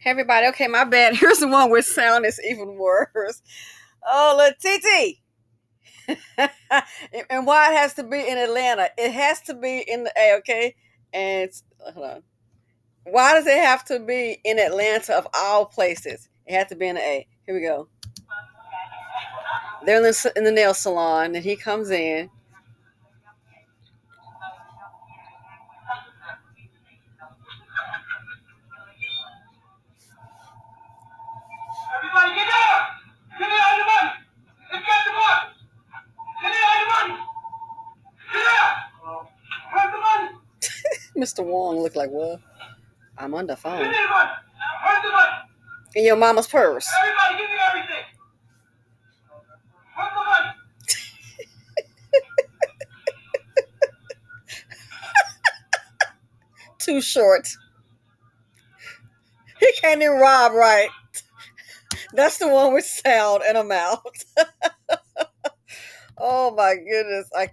Hey everybody, okay, my bad. Here's the one where sound is even worse. Oh, look, TT. And why it has to be in Atlanta? It has to be in the A, okay? And hold on. Why does it have to be in Atlanta of all places? It has to be in the A. Here we go. They're in the nail salon, and he comes in. Everybody get down! Get out of the money! Let's get the money! Get out of the money! Get out! Where's the money? Mr. Wong looked like, well, I'm on the Give phone. me the money! Where's the money? In your mama's purse. Everybody give me everything! Where's the money? TooShort. He can't even rob right. That's the one with sound and a mouth. Oh my goodness. I